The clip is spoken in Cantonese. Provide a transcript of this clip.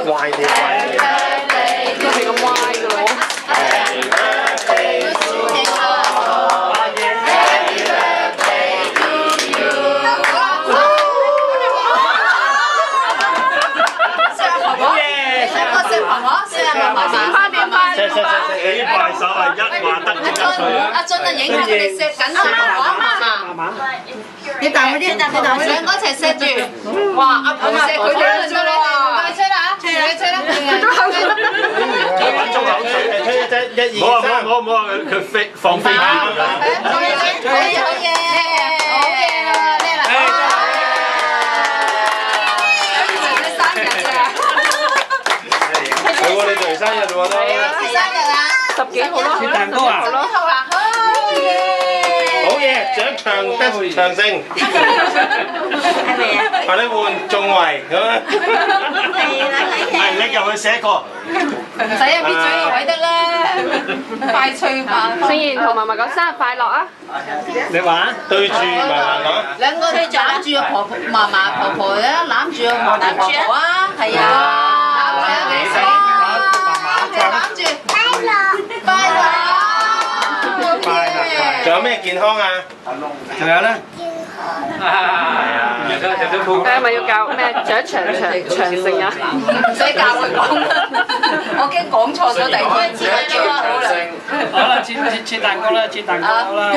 歪啲歪啲。都係咁歪嘅喎。你啲快手係一話得即刻脆啊！阿俊啊，影下佢哋錫緊手啊！你彈嗰啲，你彈嗰啲，兩個一齊錫住。哇！阿婆錫佢哋做你哋，吹啦嚇，吹啦！揾中口吹，吹一隻，1、2、3。唔好佢飛放飛劍啊！好嘢！好嘢啦，叻啦！生日啊！係喎，你做生日喎都。生日啊！10幾號咯，切蛋糕啊！好嘢，獎長得長勝。係咪啊？快啲換仲維咁啊！係拎入去寫個。唔使啊，撇嘴個位得啦，快脆吧！聖賢同嫲嫲講生日快樂啊！你話對住嫲嫲講。兩個攬住個婆婆嫲嫲婆婆啦，攬住個嫲嫲婆婆啊，係啊，攬住啊，幾歲啊？攬住，快樂！仲有咩健康啊？仲有咧？係啊！係咪要教咩長勝啊？唔使教佢講啦，我驚講錯咗第二個字。好啦，切蛋糕啦，切蛋糕啦。